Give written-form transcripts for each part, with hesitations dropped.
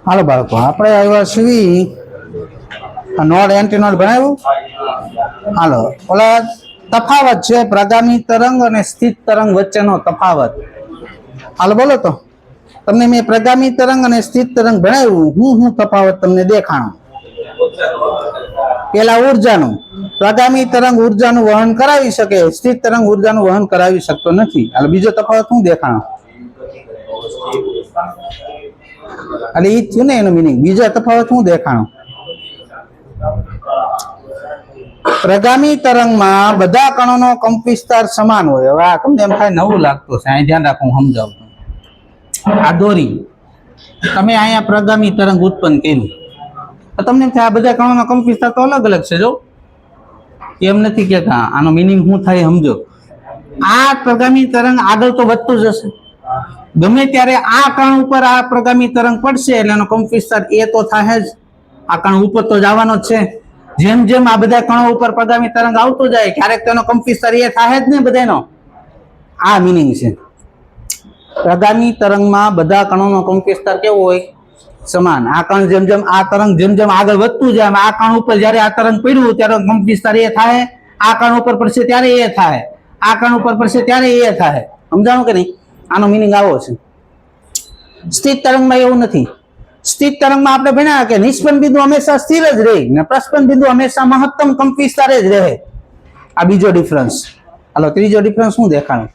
હાલો બાળકો, આપણે આવ્યા છીએ નોડ એન્ટી નોડ ભણાવ્યું. હાલો, ઓલા તફાવત છે પ્રગામી તરંગ અને સ્થિત તરંગ વચ્ચેનો તફાવત. હાલો બોલો તો, તમને મેં પ્રગામી તરંગ અને સ્થિત તરંગ ભણાવ્યું, હું તફાવત તમને દેખાણો. પેલા ઉર્જાનું, પ્રગામી તરંગ ઉર્જાનું વહન કરાવી શકે, સ્થિત તરંગ ઉર્જાનું વહન કરાવી શકતો નથી. હાલો, બીજો તફાવત શું દેખાણો? એટલે ઈ થયું ને એનો મિનિંગ. બીજા તફાવત શું દેખાણો? પ્રગામી તરંગમાં બધા કણોનો કંપ વિસ્તાર સમાન હોય. હવે આ તમને એમ થાય નવું લાગતું છે, અહીં ધ્યાન રાખું, સમજાવું. આ દોરી તમે અહીંયા પ્રગામી તરંગ ઉત્પન્ન કર્યું, તમને એમ થાય આ બધા કણોનો કંપ વિસ્તાર તો અલગ અલગ છે. જો એમ નથી કેતા, આનો મિનિંગ શું થાય સમજો. આ પ્રગામી તરંગ આગળ તો વધતું જશે, ગમે ત્યારે આ કણ ઉપર આ પ્રગામી તરંગ પડશે એટલે એનો કંપ વિસ્તાર એ તો થાય જ. આ કણ ઉપર તો જવાનો જ છે. જેમ જેમ આ બધા કણો ઉપર પ્રગામી તરંગ આવતો જાય, ક્યારેક તેનો કંપ વિસ્તાર એ થાય જ ને બધાનો. આ મિનિંગ છે. પ્રગામી તરંગમાં બધા કણોનો કંપ વિસ્તાર કેવો હોય? સમાન. આ કણ જેમ જેમ આ તરંગ જેમ જેમ આગળ વધતું જાય, આ કણ ઉપર જયારે આ તરંગ પડ્યું ત્યારે કંપ વિસ્તાર એ થાય, આ કણ ઉપર પડશે ત્યારે એ થાય, આ કણ ઉપર પડશે ત્યારે એ થાય. સમજાણું કે નહીં? આનો મિનિંગ આવો છે. સ્થિત તરંગમાં એવું નથી. સ્થિત તરંગમાં આપણે ભણ્યા કે નિષ્પન્ન બિંદુ હંમેશા સ્થિર જ રહે ને પ્રસ્પન્ન બિંદુ હંમેશા મહત્તમ કંપ વિસ્તારે જ રહે. આ બીજો ડિફરન્સ. હાલો, ત્રીજો ડિફરન્સ શું દેખાણો?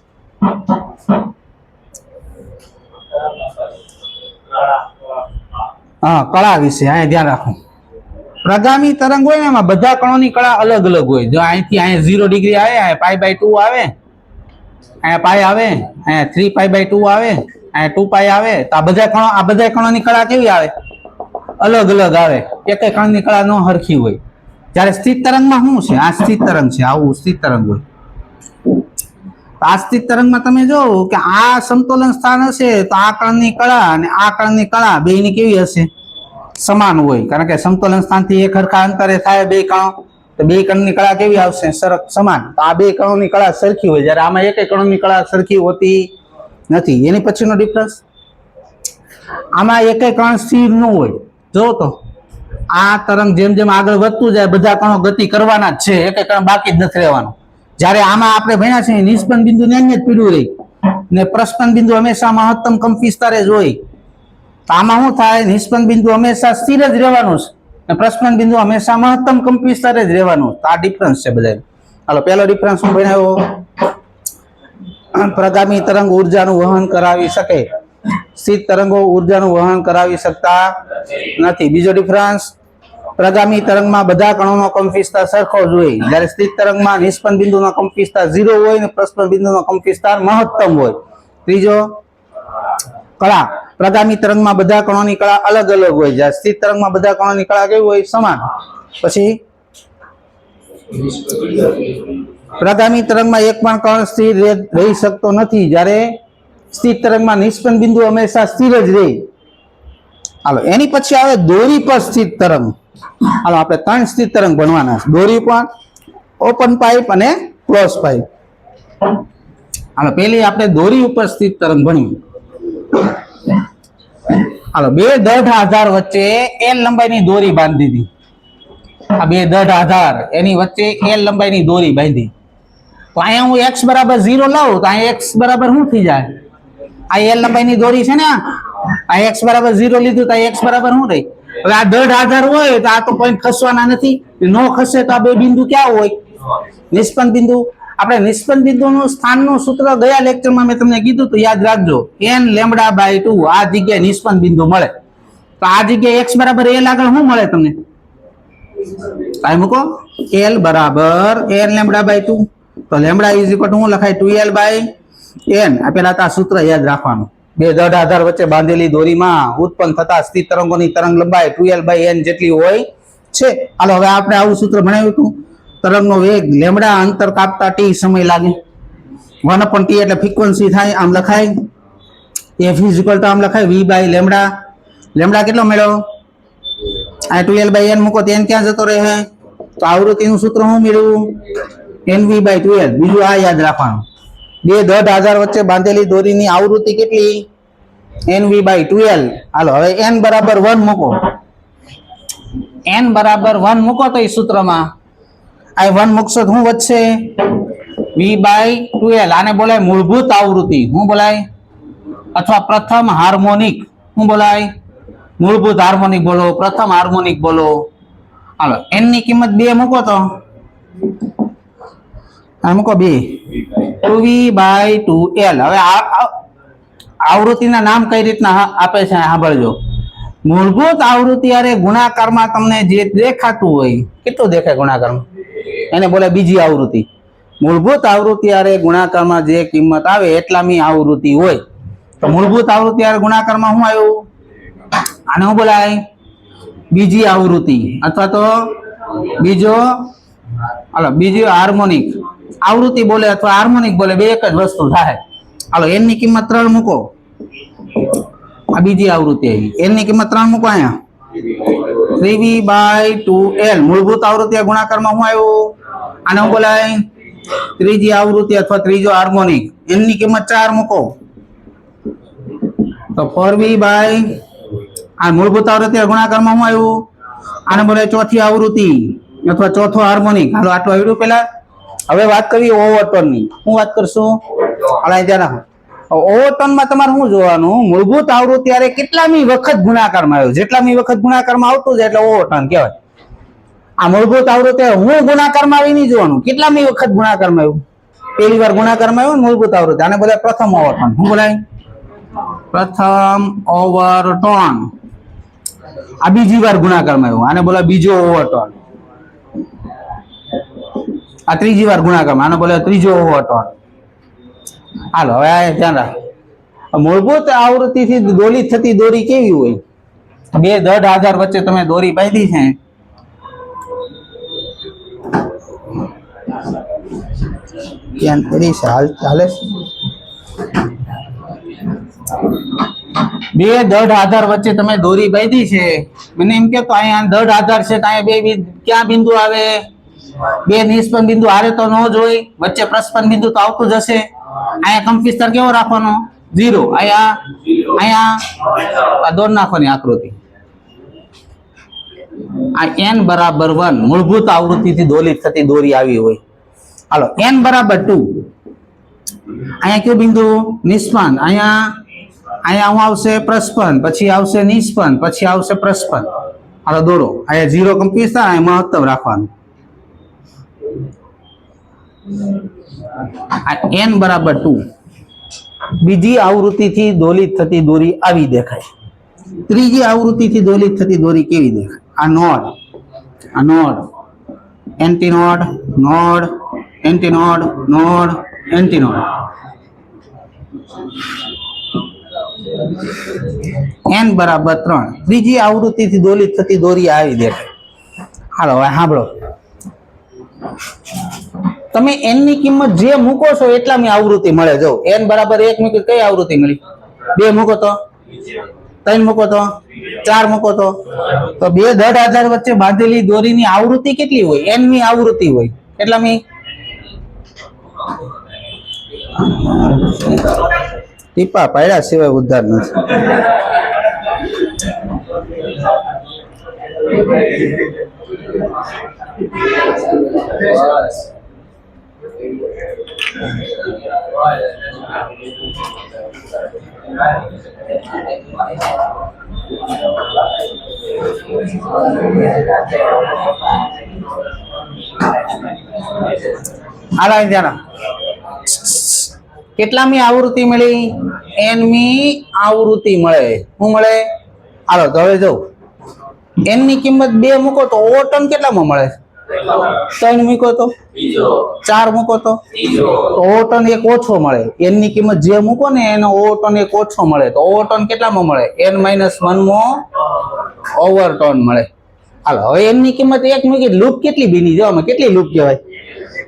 હા, કળા વિશે અહીંયા ધ્યાન રાખો. પ્રગામી તરંગ હોય ને એમાં બધા કણોની કળા અલગ અલગ હોય. જો અહીંથી અહીંયા 0 ડિગ્રી આવે, અહીંયા π/2 આવે, અહીંયા પાઈ આવે, અહીંયા 3π/2 આવે, અહીંયા 2π આવે. તો આ બધા કણોની કળા કેવી આવે? અલગ અલગ આવે. એક કણની કળા નો હરખી હોય. જ્યારે સ્થિત તરંગમાં શું છે? આ સ્થિત તરંગ છે, આવું સ્થિત તરંગ હોય. આ સ્થિત તરંગમાં તમે જોવો કે આ સમતોલન સ્થાન હશે તો આ કણની કળા અને આ કણની કળા બેયની કેવી હશે? સમાન હોય. કારણ કે સમતોલન સ્થાનથી એક હરખા અંતરે થાય બે કણો, તો બે કણની કળા કેવી આવશે? સમાન. તો આ બે કણોની કળા સરખી હોય, જ્યારે આમાં એક કણોની કળા સરખી હોતી નથી. એની પછીનો ડિફરન્સ, આમાં એક કણ સ્થિર ન હોય. જો તો આ તરંગ જેમ જેમ આગળ વધતું જાય બધા કણો ગતિ કરવાના જ છે, એક કણ બાકી જ નથી રહેવાનો. જ્યારે આમાં આપણે ભણ્યા છે નિષ્પન્ન બિંદુ ને જ પીડ્યું રહી ને પ્રસ્પન્ન બિંદુ હંમેશા મહત્તમ કંપ વિસ્તારે જ હોય. તો આમાં શું થાય? નિષ્પન્ન બિંદુ હંમેશા સ્થિર જ રહેવાનું છે અને પ્રસ્પન્ન બિંદુ હંમેશા મહત્તમ કંપ વિસ્તારે જ રહેવાનું. તો આ ડિફરન્સ છે બધા. હાલો, પહેલો ડિફરન્સ હું ભણાવ્યો, પ્રગામી તરંગ ઉર્જાનું વહન કરાવી શકે, સ્થિત તરંગો ઉર્જાનું વહન કરાવી શકતા નથી. બીજો ડિફરન્સ, પ્રગામી તરંગમાં બધા કણોનો કંપ વિસ્તાર સરખો જ હોય, જ્યારે સ્થિત તરંગમાં નિષ્પન્ન બિંદુનો કંપ વિસ્તાર 0 હોય અને પ્રસ્પન્ન બિંદુનો કંપ વિસ્તાર મહત્તમ હોય. ત્રીજો, કળા, પ્રગામી તરંગમાં બધા કણોની કળા અલગ અલગ હોય, જ્યારે સ્થિત તરંગમાં બધા કણોની કળા કેવી હોય? સમાન. પછી પ્રગામી તરંગમાં એક પણ કણ સ્થિર રહી શકતો નથી, જ્યારે સ્થિત તરંગમાં નિષ્પન્ન બિંદુ હંમેશા સ્થિર જ રહે. હાલો, એની પછી આવે દોરી પર સ્થિત તરંગ. હાલો, આપણે 3 સ્થિત તરંગ ભણવાના છે: દોરી પર, ઓપન પાઇપ અને ક્લોઝ પાઇપ. હાલો, પહેલી આપણે દોરી ઉપર સ્થિત તરંગ ભણ્યું. હાલો, બે દઢ આધાર વચ્ચે L લંબાઈની દોરી બાંધી દીધી. આ બે દઢ આધાર એની વચ્ચે L લંબાઈની દોરી બાંધી. તો અહીંયા હું x બરાબર 0 લાવું તો અહીંયા x બરાબર શું થઈ જાય? આ L લંબાઈની દોરી છે ને, આ x બરાબર 0 લીધું તો x બરાબર શું રહી? હવે આ દઢ આધાર હોય તો આ તો પોઈન્ટ ખસવાના નથી. નો ખસે તો આ બે બિંદુ ક્યાં હોય? નિષ્પન્ન બિંદુ. આપણે નિષ્પન્ન બિંદુનું સ્થાનનું સૂત્ર ગયા લેક્ચરમાં મેં તમને કીધું તો યાદ રાખજો, n λ/2 આ જગ્યાએ નિષ્પન્ન બિંદુ મળે. તો આ જગ્યાએ x બરાબર l આગળ શું મળે તમને? કાઈ મૂકો, l બરાબર n λ/2. તો લેમ્બડા ઇઝ ઇક્વલ ટુ શું લખાય? 2l/n. આ પેલા આ સૂત્ર યાદ રાખવાનું. બે દઢ આધાર વચ્ચે બાંધેલી દોરીમાં ઉત્પન્ન થતા સ્થિત તરંગોની તરંગ લંબાઈ 2l/n જેટલી હોય છે. હાલો, હવે આપણે આવું સૂત્ર ભણાવ્યું હતું. તરંગનો વેગ લેમ્બડા અંતર કાપતા t સમય લાગે. 1/t એટલે ફ્રીક્વન્સી થાય, આમ લખાય. f ઇઝ ઇક્વલ ટુ આમ લખાય v/λ. લેમ્બડા કેટલો મળ્યો? આ 2l/n મૂકો તો n ક્યાં જતો રહે? તો આવૃત્તિનું સૂત્ર શું મળ્યું? nv/2l. બીજું આ યાદ રાખવાનું, બે દઢ આધાર વચ્ચે બાંધેલી દોરીની આવૃત્તિ કેટલી? NV by 12. હાલો હવે n બરાબર 1 મૂકો, n બરાબર 1 મૂકો તો એ સૂત્રમાં આ 1 મૂકશો તો શું વધશે? V by 12. આને બોલાય મૂળભૂત આવૃત્તિ. શું બોલાય? અથવા પ્રથમ હાર્મોનિક. શું બોલાય? મૂળભૂત હાર્મોનિક બોલો, પ્રથમ હાર્મોનિક બોલો. હાલો n ની કિંમત 2 મૂકો તો આ મૂકો 2, 2V by 2L. હવે આવૃત્તિના નામ કઈ રીતના આપે છે સાંભળજો. મૂળભૂત આવૃત્તિ અરે ગુણાકારમાં તમને જે દેખાતું હોય, કેટલું દેખાય ગુણાકારમાં, એને બોલાય બીજી આવૃત્તિ. મૂળભૂત આવૃત્તિ અરે ગુણાકારમાં જે કિંમત આવે એટલામી આવૃત્તિ હોય. તો મૂળભૂત આવૃત્તિ અરે ગુણાકારમાં શું આવ્યું? આને શું બોલાય? બીજી આવૃત્તિ અથવા તો બીજો હાર્મોનિક. આવૃત્તિ બોલે અથવા હાર્મોનિક બોલે બે એક જ વસ્તુ થાય. હાલો n ની કિંમત 3 મૂકો, આ બીજી આવૃત્તિ આવી. n ની કિંમત 3 મૂકો અહીંયા, 3V by 2L. મૂળભૂત આવૃત્તિ ગુણાકારમાં શું આવ્યું? આને શું બોલાય? ત્રીજી આવૃત્તિ અથવા ત્રીજો હાર્મોનિક. n ની કિંમત 4 મૂકો તો 4V by આ મૂળભૂત આવૃત્તિ ગુણાકારમાં શું આવ્યું? આને બોલાય ચોથી આવૃત્તિ અથવા ચોથો હાર્મોનિક. હાલો આટલું આવડ્યું પેલા. હવે વાત કરીએ ઓવરટોન ની. શું વાત કરશું? ઓવરટોન માં તમારે શું જોવાનું? મૂળભૂત આવૃત્તિ અરે કેટલામી વખત ગુણાકારમાં આવ્યું. જેટલામી વખત ગુણાકારમાં આવતું જાય એટલે ઓવરટોન કહેવાય. આ મૂળભૂત આવૃત્તિ હું ગુણાકારમાં આવી નહીં જોવાનું, કેટલામી વખત ગુણાકારમાં આવ્યું. પહેલી વાર ગુણાકારમાં આવ્યું મૂળભૂત આવૃત્તિ, આને બોલાય પ્રથમ ઓવરટોન. શું બોલાય? પ્રથમ ઓવરટોન. આ બીજી વાર ગુણાકારમાં આવ્યું, આને બોલાય બીજો ઓવરટોન. આ ત્રીજી વાર ગુણાકારમાં, આને બોલાય ત્રીજો ઓવરટોન. હાલો હવે આ ધ્યાન રાખ. મૂળભૂત આવૃત્તિ થી દોલિત થતી દોરી કેવી હોય? બે દઢ આધાર વચ્ચે તમે દોરી બાંધી છે, બે દઢ આધાર વચ્ચે તમે દોરી બાંધી છે. મને એમ કે તો અહીંયા દઢ આધાર છે તો અહીંયા બે ક્યાં બિંદુ આવે? બે નિષ્પન્ન બિંદુ હારે તો ન જ હોય, વચ્ચે પ્રસ્પન્ન બિંદુ તો આવતું જ હશે. અહીંયા કંપ વિસ્તાર કેવો રાખવાનો? 0. અહીંયા દોડ નાખવાની આકૃતિ. આ n બરાબર 1 મૂળભૂત આવૃત્તિ થી દોલિત થતી દોરી આવી હોય. હાલો n બરાબર 2. અહીંયા કયું બિંદુ? નિષ્પન્ન. અહીંયા હું આવશે પ્રસ્પન્ન, પછી આવશે નિષ્પન્ન, પછી આવશે પ્રસ્પન્ન. હાલો દોરો. અહીંયા 0 કંપ વિસ્તાર, અહીંયા મહત્તમ રાખવાનું. n બરાબર 2. બીજી આવૃત્તિ થી દોલિત થતી દોરી આવી દેખાય. ત્રીજી આવૃત્તિ થી દોલિત થતી દોરી કેવી દેખાય? આ નોડ, એન્ટીનોડ, નોડ, એન્ટીનોડ, નોડ, એન્ટીનોડ. n બરાબર 3. ત્રીજી આવૃત્તિ થી દોલિત થતી દોરી આવી દેખાય. હાલો હવે સાંભળો. તમે n ની કિંમત જે મૂકો છો એટલાની આવૃત્તિ મળે. જો n બરાબર 1 મૂકી કઈ આવૃત્તિ મળી? 2 મૂકો તો, 3 મૂકો તો, 4 મૂકો તો બે દઢ આધાર વચ્ચે બાંધેલી દોરીની આવૃત્તિ કેટલી હોય? n ની આવૃત્તિ હોય. કેટલામી? ટીપા પાડ્યા સિવાય ઉદ્ધાર નથી. કેટલામી આવૃત્તિ મળી? n મી આવૃત્તિ મળે. શું મળે? હાલો તો હવે જો n ની કિંમત 2 મૂકો તો ઓવરટોન કેટલામાં મળે? 3 મૂકો તો, 4 મૂકો તો ઓવરટોન 1 ઓછો મળે. n ની કિંમત જે મૂકો ને એનો ઓવરટોન 1 ઓછો મળે. તો ઓવરટોન કેટલામાં મળે? n - 1 મો ઓવરટોન મળે. હાલો હવે n ની કિંમત 1 મૂકી, લૂપ કેટલી બની? જો આમાં કેટલી લૂપ કહેવાય?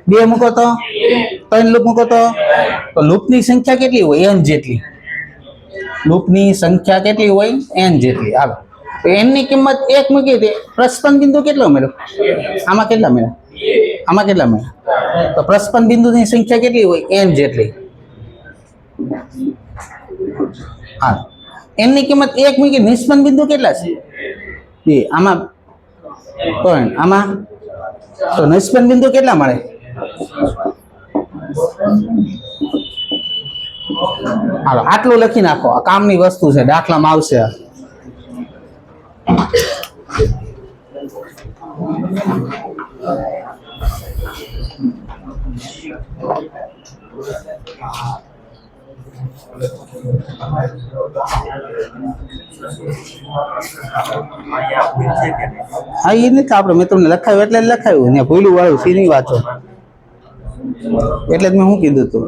2 મૂકો તો, 3 લૂપ મૂકો તો લૂપની સંખ્યા કેટલી હોય? n જેટલી. લૂપની સંખ્યા કેટલી હોય? n જેટલી. હાલો તો n ની કિંમત 1 મૂકી દે. પ્રસ્પન્ન બિંદુ કેટલો મળ્યો? આમાં કેટલા મળ્યા? આમાં કેટલા મળ્યા? તો પ્રસ્પન્ન બિંદુની સંખ્યા કેટલી હોય? n જેટલી. હા એની કિંમત 1 મૂકી, નિષ્પન્ન બિંદુ કેટલા છે? 2. આમાં પણ આમાં તો નિષ્પન્ન બિંદુ કેટલા મળે? હાલો આટલું લખી નાખો, આ કામની વસ્તુ છે, દાખલામાં આવશે. હા એ નથી આપણે મિત્રોને લખાયું એટલે લખાયું ને, ભૂલું વાળું સીની વાંચો એટલે જ મેં શું કીધું હતું.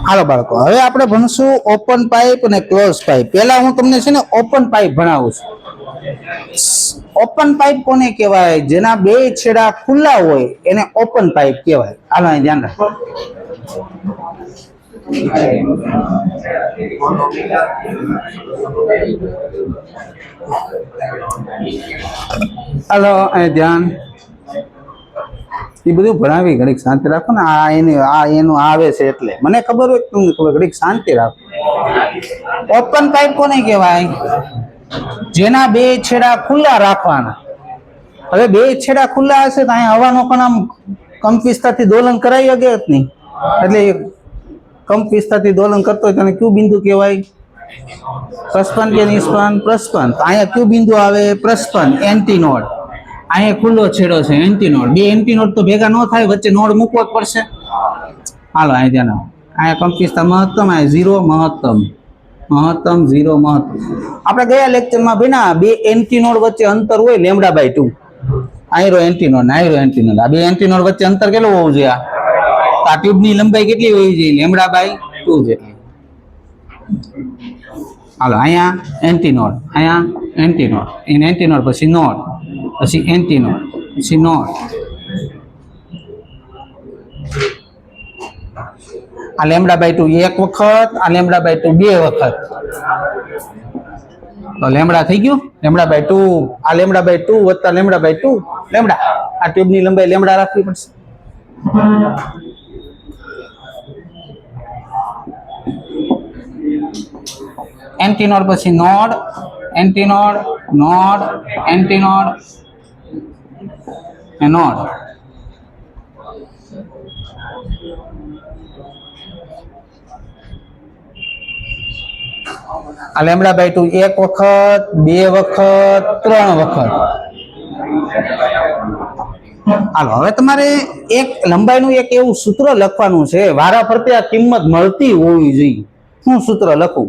હાલો બાળકો, હવે આપણે ભણશું ઓપન પાઇપ અને ક્લોઝ પાઇપ. પહેલા હું તમને છે ને ઓપન પાઇપ ભણાવું છું. ઓપન પાઇપ કોને કહેવાય? જેના બે છેડા ખુલ્લા હોય એને ઓપન પાઇપ કહેવાય. હાલો અહીં ધ્યાન રાખો. હાલો અહીં ધ્યાન. એ બધું ભણાવી, ઘડીક શાંતિ રાખો ને. આ એનું આવે છે એટલે મને ખબર હોય તમને ખબર, ઘડીક શાંતિ રાખો. ઓપન પાઇપ કોને કહેવાય? જેના બે છેડા ખુલ્લા રાખવાના. હવે બે છેડા ખુલ્લા હશે તો અહીંયા હવાનો પણ આમ કંપવિસ્તારથી દોલન કરાવી શકે જ નહીં. એટલે કંપવિસ્તારથી દોલન કરતો હોય તેને કયું બિંદુ કહેવાય? પ્રસ્પન કે નિષ્પન્ન? પ્રસ્પન. અહીંયા કયું બિંદુ આવે? પ્રસ્પન, એન્ટીનોડ. અહીંયા ખુલ્લો છેડો છે, એન્ટીનોડ. બે એન્ટીનોડ તો ભેગા ન થાય, વચ્ચે નોડ મૂકવો જ પડશે. હાલો અહીં ધ્યાન આપો. અહીંયા કંપવિસ્તાર મહત્તમ, અહીંયા 0 મહત્તમ, મહત્તમ 0 મહત્તમ. આપણે ગયા લેક્ચરમાં ભણ્યા બે એન્ટીનોડ વચ્ચે અંતર હોય λ/2. આયરો એન્ટીનોડ ને આયરો એન્ટીનોડ, આ બે એન્ટીનોડ વચ્ચે અંતર કેટલું હોવું જોઈએ? આ ટ્યુબની લંબાઈ કેટલી હોવી જોઈએ? λ/2 જેટલી. હાલો અહીંયા એન્ટીનોડ, અહીંયા એન્ટીનોડ, એન્ટીનોડ પછી નોડ, પછી એન્ટીનોડ, પછી નોડ. આ λ/2 એક વખત, આ λ/2 બે વખત. તો લેમડા થઈ ગયું, λ/2. આ λ/2 વત્તા λ/2 લેમડા. આ ટ્યુબની લંબાઈ લેમડા રાખવી પડશે. એન્ટીનોડ પછી નોડ, એન્ટીનોડ, નોડ, એન્ટીનોડ, નોડ. આ λ/2 એક વખત, બે વખત, ત્રણ વખત. હાલો હવે તમારે એક લંબાઈનું એક એવું સૂત્ર લખવાનું છે, વારા ફરતે આ કિંમત મળતી હોવી જોઈએ. શું સૂત્ર લખું?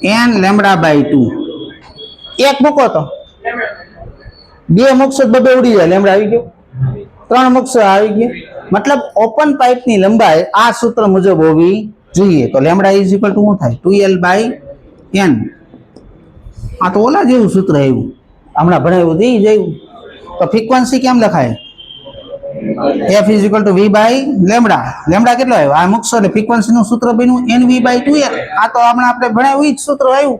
n λ/2. એક મૂકો તો બે મૂકશો બે ઉડી જાય, લેમડા આવી ગયો. ત્રણ મૂકશો આવી ગયો. મતલબ ઓપન પાઇપની લંબાઈ આ સૂત્ર મુજબ હોવી જોઈએ. તો લેમડા ઇઝ ઇક્વલ ટુ શું થાય? 2l/n. આ તો ઓલા જેવું સૂત્ર આવ્યું, હમણાં ભણાવ્યું હતું જેવું. તો ફ્રીક્વન્સી કેમ લખાય? f is equal to v/λ. Lambda કેટલો આવ્યો? આ મૂકશો એટલે ફ્રીક્વન્સીનું સૂત્ર બન્યું nv/2l. આ તો હમણાં આપણે ભણાવ્યું જ સૂત્ર આવ્યું.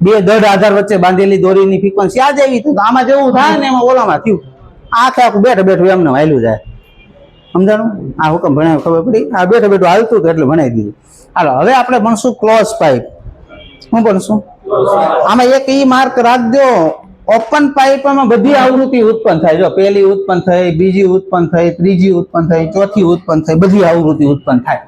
બે દઢ આધાર વચ્ચે બાંધેલી દોરીની ફ્રીક્વન્સી આ જ આવી. તો આમાં જેવું થાય ને એમાં ઓલામાં થયું. આખે આખું બેઠે બેઠું એમને હાલ્યું જાય. સમજાણું? આ હુકમ ભણાવ્યું, ખબર પડી? આ બેઠે બેઠું હાલતું હતું એટલે ભણાવી દીધું. હાલો હવે આપણે ભણશું ક્લોઝ પાઇપ. શું ભણશું? આમાં એક ઈ માર્ક રાખજો, ઓપન પાઇપમાં બધી આવૃત્તિ ઉત્પન્ન થાય. જો પહેલી ઉત્પન્ન થઈ, બીજી ઉત્પન્ન થઈ, ત્રીજી ઉત્પન્ન થઈ, ચોથી ઉત્પન્ન થઈ, બધી આવૃત્તિ ઉત્પન્ન થાય.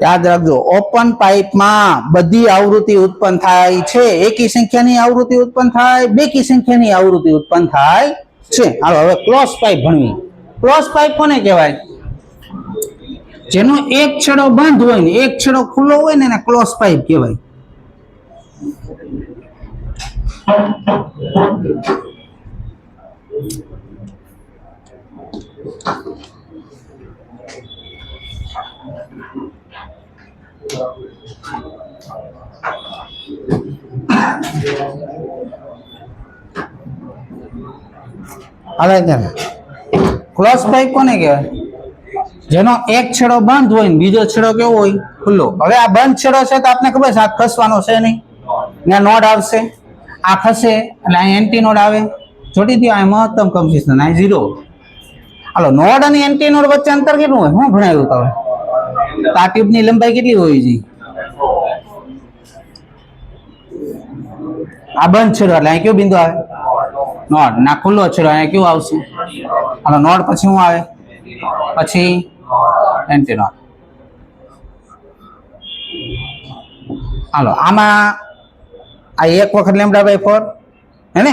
યાદ રાખજો, ઓપન પાઇપમાં બધી આવૃત્તિ ઉત્પન્ન થાય છે. એકી સંખ્યાની આવૃત્તિ ઉત્પન્ન થાય, બેકી સંખ્યાની આવૃત્તિ ઉત્પન્ન થાય છે. હાલો હવે ક્લોઝ પાઇપ ભણવી. ક્લોઝ પાઇપ કોને કહેવાય? જેનો એક છેડો બંધ હોય ને એક છેડો ખુલ્લો હોય ને એને ક્લોઝ પાઇપ કહેવાય. હવે ક્લોઝ પાઇપ કોને કહેવાય? જેનો એક છેડો બંધ હોય ને બીજો છેડો કેવો હોય? ખુલ્લો. હવે આ બંધ છેડો છે તો આપને ખબર છે આ ખસવાનો છે નહીં, ત્યાં નોડ આવશે, આ ખસે એટલે અહીં એન્ટી નોડ આવે, જોડી દો. આ મહત્તમ કમ્પોઝિશન, આ 0. હાલો, નોડ અને એન્ટી નોડ વચ્ચે અંતર કેટલું હોય? હું ભણાવ્યું તમે તો આ ટ્યુબની લંબાઈ કેટલી હોવી જોઈએ? આ બંધ છેડો એટલે અહીં કયો બિંદુ આવે? નોડ. ના ખુલ્લો છેડો અહીંયા કયું આવશે? હાલો, નોડ પછી શું આવે? પછી એન્ટી નોડ. હાલો, આમાં આ એક વખત λ/4 હે ને,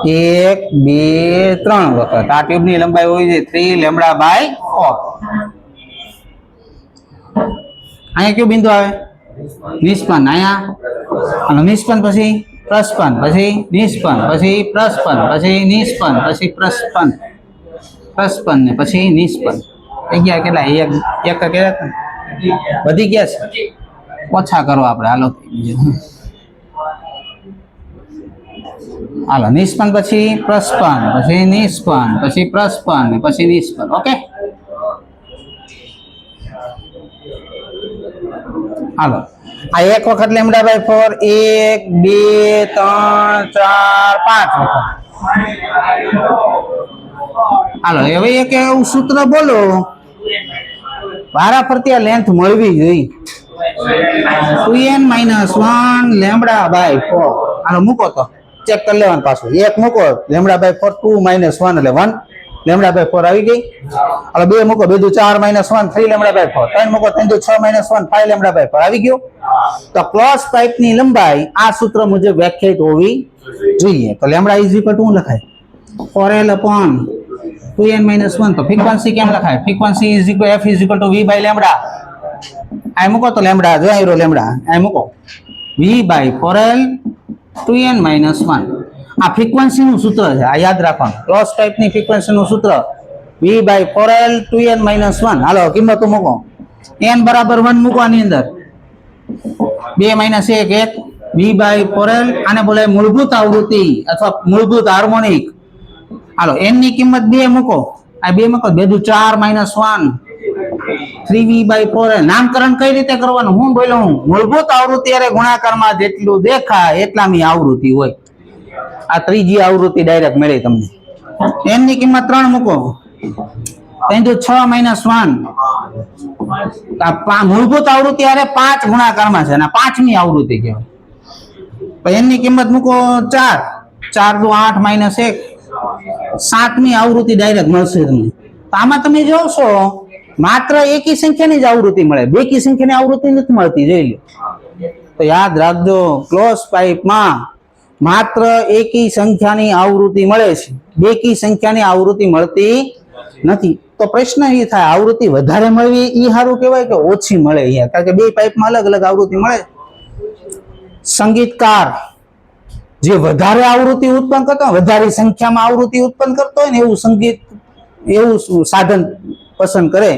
1 2 3 વખત આ ટ્યુબની લંબાઈ હોય છે 3 λ/4. અહીંયા કયું બિંદુ આવે? નિષ્પન્ન. અહીંયા નિષ્પન્ન પછી પ્રસ્પન્ન પછી નિષ્પન્ન પછી પ્રસ્પન્ન પછી નિષ્પન્ન પછી પ્રસ્પન્ન, પ્રસ્પન્ન ને પછી નિષ્પન્ન. થઈ ગયા કેટલા? એક કેટલા વધી ગયા છે? ઓછા કરો આપણે. હાલો, હાલો, નિષ્પન્ન પછી પ્રસ્પન્ન પછી નિષ્પન્ન પછી પ્રસ્પન્ન પછી નિષ્પન્ન. ઓકે, હાલો, આ એક વખત λ/4 1 2 3 4 5 વખત. હાલો, હવે એક એવું સૂત્ર બોલો, વારા ફરતી આ લેન્થ મળવી જોઈએ. 2n - 1 λ/4. હાલો, મૂકો તો ચેક કરી લેવાનું પાછું. એક મૂકો λ/4 2 - 1 એટલે 1 λ/4 આવી ગઈ. હાલો, 2 મૂકો, 2 × 4 - 1 3 λ/4. 3 મૂકો, 3 × 6 - 1 5 λ/4 આવી ગયો. તો ક્લોઝ પાઇપની લંબાઈ આ સૂત્ર મુજબ વ્યાખ્યાયિત હોવી જોઈએ. તો λ શું લખાય? 4l/2n - 1. તો ફ્રીક્વન્સી કેમ લખાય? Frequency f v/λ. આ મૂકો તો λ જો આવ્યો λ, આ મૂકો v/4l 2n - 1. આ ફ્રીક્વન્સી નું સૂત્ર છે, આ યાદ રાખવાનું. ક્લોઝ ટાઈપની ફ્રીક્વન્સી નું સૂત્ર v/4l 2n - 1. હાલો, કિંમતો મૂકો. n બરાબર 1 મૂકો આની અંદર. 2 - 1 1 v/4l. આને બોલાય મૂળભૂત આવૃત્તિ અથવા મૂળભૂત હાર્મોનિક. હાલો, n ની કિંમત 2 મૂકો. આ 2 મૂકો, 2 × 4 - 1 3v/4l. નામકરણ કઈ રીતે કરવાનું? હું બોલ્યો હું મૂળભૂત આવૃત્તિ અરે ગુણાકારમાં જેટલું દેખાય એટલાની આવૃત્તિ હોય. આ ત્રીજી આવૃત્તિ ડાયરેક્ટ મળી તમને. n ની કિંમત 3 મૂકો. 3 × 6 - 1. આ મૂળભૂત આવૃત્તિ અરે 5 ગુણાકારમાં છે અને 5મી આવૃત્તિ કહેવાય. n ની કિંમત મૂકો 4. 4 × 8 - 1 7મી આવૃત્તિ ડાયરેક્ટ મળશે તમને. આમાં તમે જોશો માત્ર એકી સંખ્યાની જ આવૃત્તિ મળે, બેકી સંખ્યાની આવૃત્તિ નથી મળતી. જોઈ લો. તો યાદ રાખજો, ક્લોઝ પાઇપમાં માત્ર એકી સંખ્યાની આવૃત્તિ મળે છે, બેકી સંખ્યાની આવૃત્તિ મળતી નથી. તો પ્રશ્ન એ થાય, આવૃત્તિ વધારે મળવી એ સારું કહેવાય કે ઓછી મળે? અહીંયા કારણ કે બે પાઇપમાં અલગ અલગ આવૃત્તિ મળે. સંગીતકાર જે વધારે આવૃત્તિ ઉત્પન્ન કરતો હોય, વધારે સંખ્યામાં આવૃત્તિ ઉત્પન્ન કરતો હોય ને એવું સંગીત, એવું સાધન પસંદ કરે.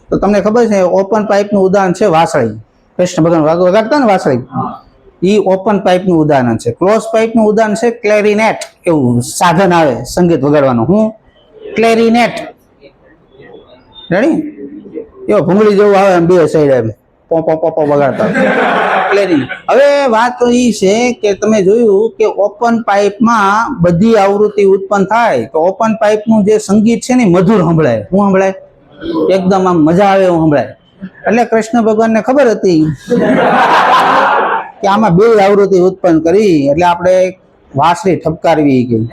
તો તમને ખબર છે ઓપન પાઇપનું ઉદાહરણ છે વાંસળી. કૃષ્ણ ભગવાન વગાડતા ને વાંસળી, એ ઓપન પાઇપનું ઉદાહરણ છે. ક્લોઝ પાઇપનું ઉદાહરણ છે ક્લેરિનેટ. એવું સાધન આવે સંગીત વગાડવાનું. હું ક્લેરિનેટ, રેડી? એવો ભૂંગળી જેવું આવે બે સાઈડ એમ પોપો પોપો વગાડતા ક્લેરિનેટ. હવે વાત તો એ છે કે તમે જોયું કે ઓપન પાઇપમાં બધી આવૃત્તિ ઉત્પન્ન થાય તો ઓપન પાઇપનું જે સંગીત છે ને મધુર સંભળાય. શું સંભળાય? એકદમ આમ મજા આવે એવું સંભળાય. એટલે કૃષ્ણ ભગવાનને ખબર હતી કે આમાં બે આવૃત્તિ ઉત્પન્ન કરી એટલે આપણે વાંસળી ઠપકારવી ગઈ.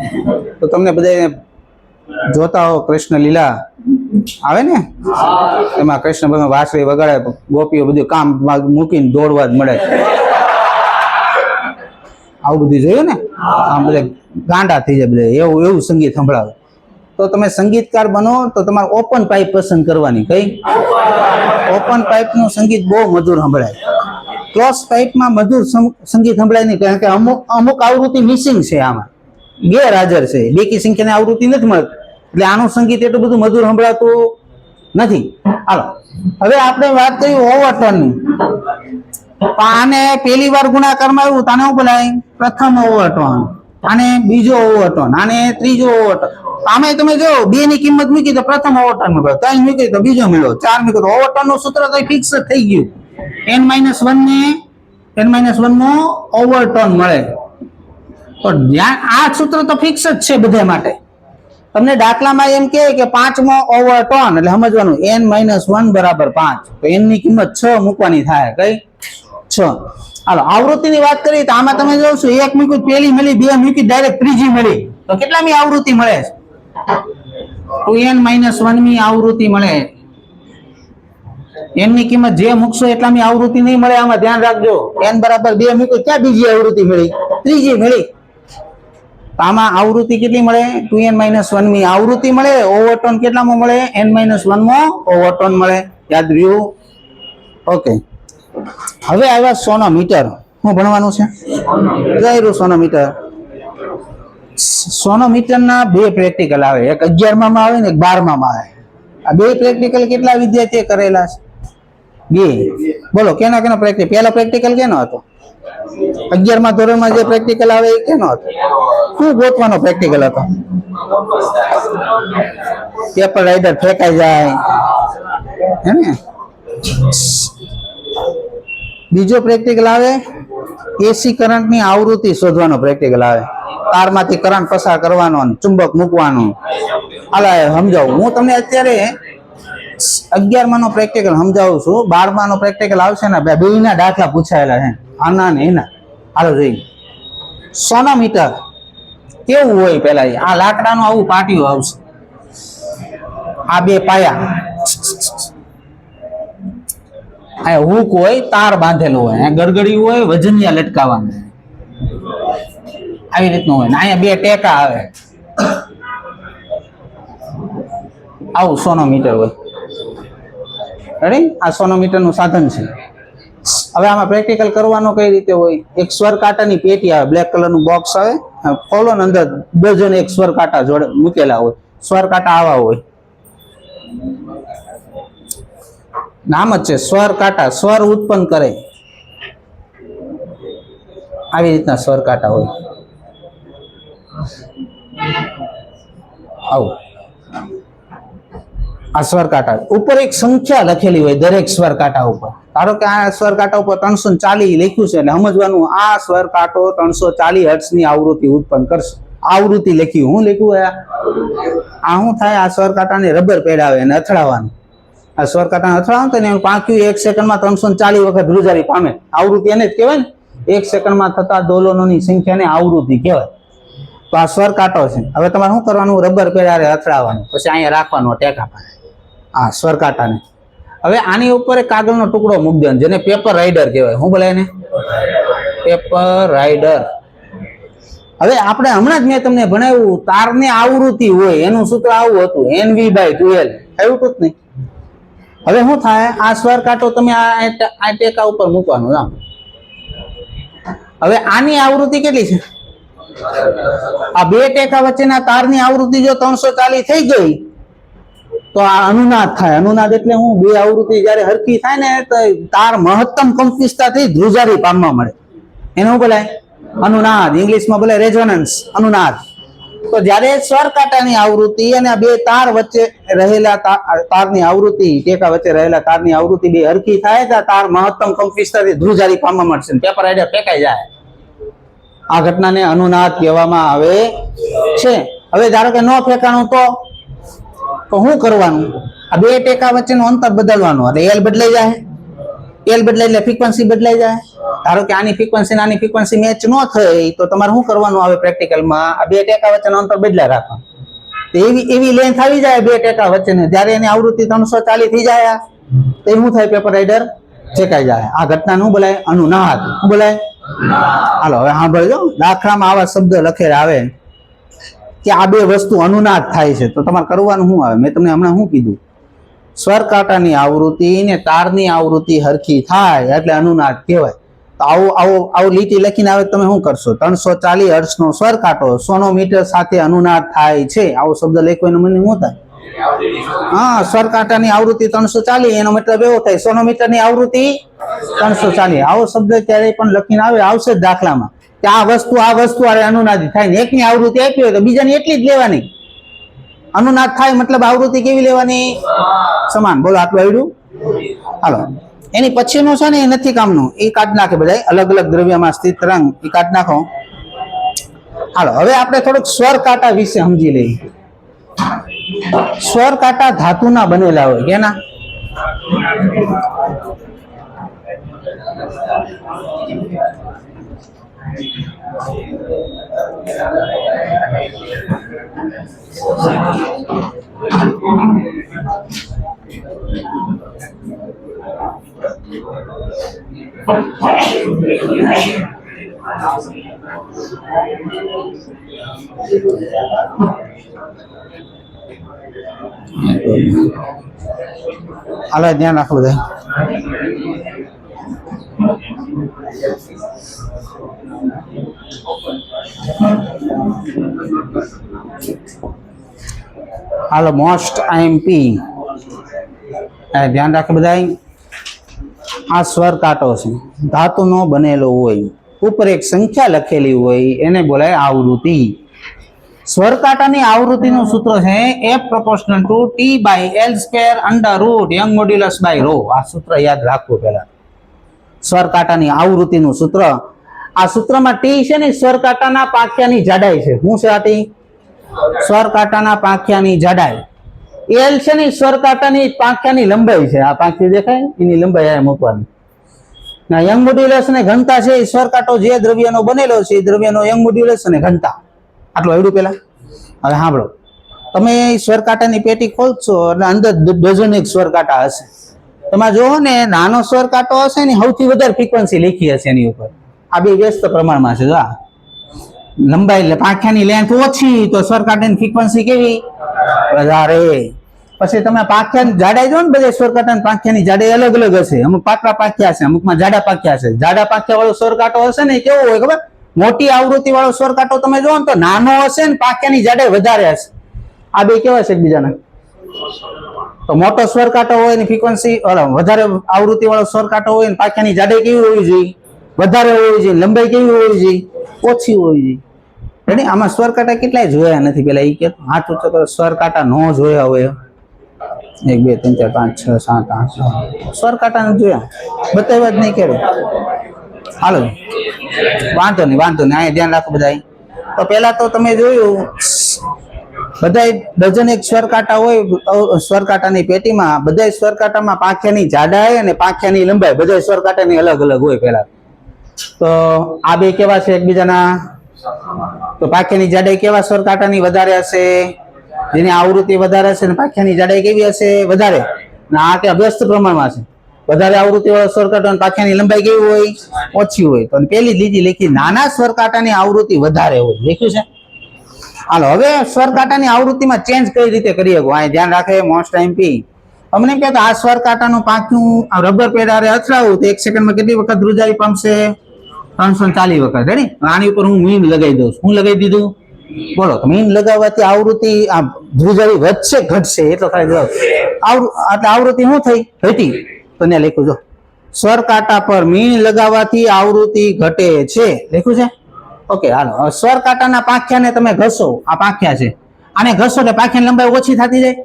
તો તમને બધા જોતા હો કૃષ્ણ લીલા આવે ને, એમાં કૃષ્ણ ભગવાન વાંસળી વગાડે, ગોપીઓ બધું કામ મૂકીને દોડવા જ મળે. આવું બધું જોયું ને, આમ બધા ગાંડા થઈ જાય બધા, એવું એવું સંગીત સંભળાવે. તો તમે સંગીતકાર બનો તો તમારે ઓપન પાઇપ પસંદ કરવાની. કઈ? ઓપન પાઇપ નું સંગીત બહુ મધુર સંભળાય. ક્લોઝ પાઇપમાં મધુર સંગીત સંભળાય નહીં, કારણ કે અમુક આવૃત્તિ મિસિંગ છે, આમાં ગેરહાજર છે, બેકી સંખ્યાની આવૃત્તિ નથી મળતી, એટલે આનું સંગીત એટલું બધું મધુર સંભળાતું નથી. હાલો, હવે આપણે વાત કરી ઓવરટોનની. આને પહેલી વાર ગુણાકારમાં આવ્યું તો આને શું બોલાય? પ્રથમ ઓવરટોન. આને બીજો ઓવરટોન, આને ત્રીજો ઓવરટોન. આમે તમે જો 2 ની કિંમત મૂકી તો પ્રથમ ઓવરટોન મળ્યો, 3 મૂકી તો બીજો મળ્યો, 4 મૂકી તો ઓવરટોન નું સૂત્ર તો ફિક્સ જ થઈ ગયું. n-1 નો ઓવરટોન મળે. તો આ સૂત્ર તો ફિક્સ જ છે બધા માટે. તમને દાખલામાં એમ કે 5મો ઓવરટોન એટલે સમજવાનું n-1 બરાબર 5, તો n ની કિંમત 6 મૂકવાની થાય. કઈ? 6. હાલો, આવૃત્તિની વાત કરીએ તો આમાં તમે જોશો 1 મૂક્યું પહેલી મળી, 2 મૂકી ડાયરેક્ટ ત્રીજી મળી, તો કેટલામી આવૃત્તિ મળે? 2n-1 મી આવૃત્તિ મળે. n ની કિંમત જે મૂકશો એટલામી આવૃત્તિ નહીં મળે, આમાં ધ્યાન રાખજો. n બરાબર 2 મૂક્યું, ક્યાં બીજી આવૃત્તિ મળી? ત્રીજી મળી. આમાં આવૃત્તિ કેટલી મળે? 2n-1 મી આવૃત્તિ મળે. ઓવરટોન કેટલામાં મળે? n-1 મો ઓવરટોન મળે. યાદ રહ્યું? ઓકે. હવે આવ્યા સોનોમીટર. શું ભણવાનું છે? જયરું સોનોમીટર. સોનોમીટરના 2 પ્રેક્ટિકલ આવે, એક 11માં આવે ને એક 12માં આવે. આ 2 પ્રેક્ટિકલ કેટલા વિદ્યાર્થીએ કરેલા છે? 2. બોલો કેનો પ્રેક્ટિકલ? પહેલો પ્રેક્ટિકલ કેનો હતો? 11મા ધોરણમાં જે પ્રેક્ટિકલ આવે એ કેનો હતો? શું ગોતવાનો પ્રેક્ટિકલ હતો? પેપર રાઇડર ફેંકાઈ જાય હે ને. બીજો પ્રેક્ટિકલ આવે એસી કરંટની આવૃત્તિ શોધવાનો પ્રેક્ટિકલ આવે. તારમાંથી કરંટ પસાર કરવાનો, ચુંબક મૂકવાનું. હાલો સમજાવું. હું તમને અત્યારે 11માં નો પ્રેક્ટિકલ સમજાવું છું. 12માં નો પ્રેક્ટિકલ આવશે ને, બેના દાખલા પૂછાયેલા છે, આના ને એના. હાલો જોઈએ. સોનોમીટર કેવું હોય? પેલા આ લાકડાનું આવું પાટિયું આવશે, આ 2 પાયા, આ હુક હોય, તાર બાંધેલો હોય, આ ગરગડિયું હોય, વજનિયા લટકાવવાનું, આવી રીતનું હોય. અહીંયા 2 ટેકા આવે. આવું સોનોમીટર હોય. રેડી? આ સોનોમીટર નું સાધન છે. હવે આમાં પ્રેક્ટિકલ કરવાનો કઈ રીતે હોય? એક સ્વર કાંટાની પેટી આવે, બ્લેક કલર નું બોક્સ આવે, ખોલો ને અંદર ડઝન એક સ્વર કાંટા જોડે મૂકેલા હોય. સ્વર કાંટા આવા હોય, નામ જ છે સ્વર કાંટા. સ્વર ઉત્પન્ન કરે, આવી રીતના સ્વર કાંટા હોય. આવું આ સ્વર કાંટા ઉપર એક સંખ્યા લખેલી હોય દરેક સ્વર કાંટા ઉપર. ધારો કે આ સ્વર કાંટા ઉપર 340 લખ્યું છે, એટલે સમજવાનું આ સ્વર કાંટો 340 હર્ટ્ઝ ની આવૃત્તિ ઉત્પન્ન કરશે. આવૃત્તિ લખ્યું, હું લખ્યું? આ શું થાય? આ સ્વર કાંટાને રબર પેડાવે અને અથડાવવાનું. આ સ્વર કાંટાને અથડાવો તો એનું પાંખ્યું 1 સેકન્ડમાં 340 વખત ધ્રુજારી પામે. આવૃત્તિ એને જ કહેવાય ને. 1 સેકન્ડમાં થતા દોલનોની સંખ્યાને આવૃત્તિ કહેવાય. તો આ સ્વર કાંટો છે. હવે તમારે શું કરવાનું? રબર પેડારે અથડાવવાનું, પછી અહીંયા રાખવાનો ટેકા પાસે આ સ્વર કાંટાને. હવે આની ઉપર એક કાગળનો ટુકડો મૂકી દેવાનો, જેને પેપર રાઇડર કહેવાય. શું બોલાય એને? Paper rider. હવે આપણે હમણાં જ મેં તમને ભણાવ્યું, તારની આવૃત્તિ હોય એનું સૂત્ર આવું હતું, NV/2L. આવ્યું હતું જ નહીં? હવે શું થાય? આ સ્વર કાંટો તમે આ ટેકા ઉપર મૂકવાનું. હવે આની આવૃત્તિ કેટલી છે? આ 2 ટેકા વચ્ચેના તારની આવૃત્તિ જો 340 થઈ ગઈ તો આ અનુનાદ થાય. અનુનાદ એટલે હું? 2 આવૃત્તિ જયારે હરખી થાય ને તો તાર મહત્તમ કંપનીસ્થાથી ધ્રુજારી પામવા મળે. એને શું બોલાય? અનુનાદ. ઇંગ્લિશમાં બોલે રેઝોનન્સ, અનુનાદ. તો જયારે સ્વર કાંટાની આવૃત્તિ અને 2 તાર વચ્ચે રહેલા તારની આવૃત્તિ, ટેકા વચ્ચે રહેલા તારની આવૃત્તિ 2 હરખી થાય તો તાર મહત્તમ કંપનીસ્થાથી ધ્રુજારી પામવા મળશે, પેપર રાઇડર ફેંકાઈ જાય. આ ઘટનાને અનુનાદ કહેવામાં આવે છે. હવે ધારો કે ન ફેંકાણું તો શું કરવાનું? આ 2 ટેકા વચ્ચેનું અંતર બદલવાનું, એટલે એલ બદલાઈ જાય. એલ બદલાય એટલે ફ્રીક્વન્સી બદલાઈ જાય. ધારો કે આની ફ્રીક્વન્સી આની ફ્રીક્વન્સી મેચ ન થઈ તો તમારે શું કરવાનું આવે? પ્રેક્ટિકલમાં આ 2 ટેકા વચ્ચેનું અંતર બદલાય રાખવાનું. તો એવી લેન્થ આવી જાય 2 ટેકા વચ્ચેની, જ્યારે એની આવૃત્તિ 340 થઈ જાય તો શું થાય? પેપર રાઇડર ફેંકાઈ જાય. આ ઘટના શું બોલાય? અનુનાદ. શું બોલાય? હાલો હવે સાંભળજો. દાખલામાં આવા શબ્દ લખેલા આવે કે આ 2 વસ્તુ અનુનાદ થાય છે, તો તમારે કરવાનું શું આવે? મેં તમને હમણાં શું કીધું? સ્વર કાંટાની આવૃત્તિ ને તારની આવૃત્તિ હરખી થાય એટલે અનુનાદ કહેવાય. તો આવું લીટી લખીને આવે તમે શું કરશો? 340 હર્ટ્ઝ નો સ્વર કાંટો સોનોમીટર સાથે અનુનાદ થાય છે, આવો શબ્દ લખવાનો મને શું થાય? હા, સ્વર કાંટાની આવૃત્તિ 340, એનો મતલબ એવો થાય સોનોમીટર ની આવૃત્તિ 340. આવો શબ્દ ક્યારેય પણ લખીને આવે આવશે જ દાખલામાં કે આ વસ્તુ આરે અનુનાદી થાય ને. એકની આવૃત્તિ આપી હોય તો બીજાની એટલી જ લેવાની. અનુનાદ થાય મતલબ આવૃત્તિ કેવી લેવાની? સમાન. બોલો આટલું આવડ્યું? હાલો, એની પછીનું છે ને એ નથી કામનું, એ કાઢ નાખે બધા. અલગ અલગ દ્રવ્યમાં સ્થિત તરંગ એ કાઢ નાખો. હાલો, હવે આપણે થોડુંક સ્વર કાંટા વિશે સમજી લઈએ. સ્વર કાંટા ધાતુના બનેલા હોય. કેના? હાલો, ધ્યાન રાખો બધા. હાલો, મોસ્ટ આઈએમપી ધ્યાન રાખો બધા. આ સ્વર કાંટો છે, ધાતુનો બનેલો હોય, ઉપર એક સંખ્યા લખેલી હોય, એને બોલાય આવૃત્તિ. સ્વર કાંટાની આવૃત્તિનું સૂત્ર છે F proportional to T/L² Young modulus by rho. આ સૂત્ર યાદ રાખવું પહેલા. સ્વર કાંટાની આવૃત્તિનું સૂત્ર. આ સૂત્રમાં T છે ને સ્વર કાંટાના પાંખિયાની જાડાઈ છે. શું છે આ T? સ્વર કાંટાના પાંખિયાની જાડાઈ. L છે ને સ્વર કાંટાની પાંખિયાની લંબાઈ છે. આ પાંખી દેખાય એની લંબાઈ આ મૂકવાની. ના, યંગ મોડ્યુલસ અને ઘનતા છે. સ્વર કાંટો જે દ્રવ્યનો બનેલો છે એ દ્રવ્યનો યંગ મોડ્યુલસ અને ઘનતા. આટલું આવડ્યું પેલા. હવે સાંભળો, તમે સ્વર કાંટાની પેટી ખોલશો એટલે અંદર ડઝન એક સ્વર કાંટા હશે. તમે જોવો ને, નાનો સ્વર કાંટો હશે ને સૌથી વધારે ફ્રીક્વન્સી લખી હશે એની ઉપર. આ બે વ્યસ્ત પ્રમાણમાં છે. જો લંબાઈ એટલે પાંખિયાની લેન્થ ઓછી તો સ્વર કાંટાની ફ્રીક્વન્સી કેવી? વધારે. પછી તમે પાંખિયાની જાડાઈ જો ને, બધા સ્વર કાંટાની પાંખિયાની જાડાઈ અલગ અલગ હશે. અમુક પાતળા પાંખિયા છે, અમુકમાં જાડા પાંખિયા છે. જાડા પાંખિયા વાળો સ્વર કાંટો હશે ને કેવો હોય ખબર? મોટી આવૃત્તિ વાળો સ્વર કાંટો તમે જો ને તો નાનો હશે ને પાંખિયાની જાડાઈ વધારે હશે. આ બે કેવા છે એકબીજાના? તો મોટો સ્વર કાંટો હોય ને ફ્રીક્વન્સી વધારે આવૃત્તિ વાળો સ્વર કાંટો હોય ને પાંખિયાની જાડાઈ કેવી હોવી જોઈએ? વધારે હોવી જોઈએ. લંબાઈ કેવી હોવી જોઈએ? ઓછી હોવી જોઈએ. રેડી? આમાં સ્વર કાંટા કેટલાય જોયા નથી પેલા એ કે હાથ ઊંચો કરો. સ્વર કાંટા નો જોયા હોય 1 2 3 4 5 6 7 8 સ્વર કાંટા જોયા? બતાવ્યા જ નહીં કેવી? હાલો, વાંધો નહીં અહીંયા ધ્યાન રાખો બધા. તો પેલા તો તમે જોયું બધા ડઝન એક સ્વર કાંટા હોય સ્વર કાંટાની પેટીમાં. બધા સ્વર કાંટામાં પાંખિયાની જાડાઈ અને પાંખિયાની લંબાઈ બધા સ્વર કાંટાની અલગ અલગ હોય પેલા. તો આ બે કેવા છે એકબીજાના? તો પાંખિયાની જાડાઈ કેવા સ્વર કાંટાની વધારે હશે? જેની આવૃત્તિ વધારે હશે ને પાંખિયાની જાડાઈ કેવી હશે? વધારે. આ કે અભ્યસ્ત પ્રમાણમાં છે. વધારે આવૃત્તિ વાળો સ્વર કાંટો અને પાંખિયાની લંબાઈ કેવી હોય? ઓછી હોય. તો પેલી લીટી લખી, નાના સ્વર કાંટાની આવૃત્તિ વધારે હોય. લખ્યું છે? હાલો, હવે સ્વર કાંટાની આવૃત્તિમાં ચેન્જ કઈ રીતે કરી શકો? આ ધ્યાન રાખે મોસ્ટ આઈએમપી. અમને કહે તો આ સ્વર કાંટાનું પાંખિયું રબર પેડારે અથડાવું તો 1 સેકન્ડમાં કેટલી વખત ધ્રુજારી પામશે? 340 વખત. રેડી? આની ઉપર હું મીન લગાવી દઉં. હું લગાવી દીધું? બોલો. મીન લગાવવાથી આવૃત્તિ આ ધ્રુજારી વધશે ઘટશે? એટલો ખાલી જવાબ. એટલે આવૃત્તિ શું થઈ? ઘટી. તો ને લખ્યું જો, સ્વર કાંટા પર મીણ લગાવવાથી આવૃત્તિ ઘટે છે. લખ્યું છે? ઓકે. હાલો, સ્વર કાંટાના પાંખિયાને તમે ઘસો. આ પાંખિયા છે, આને ઘસો એટલે પાંખિયાની લંબાઈ ઓછી થતી જાય.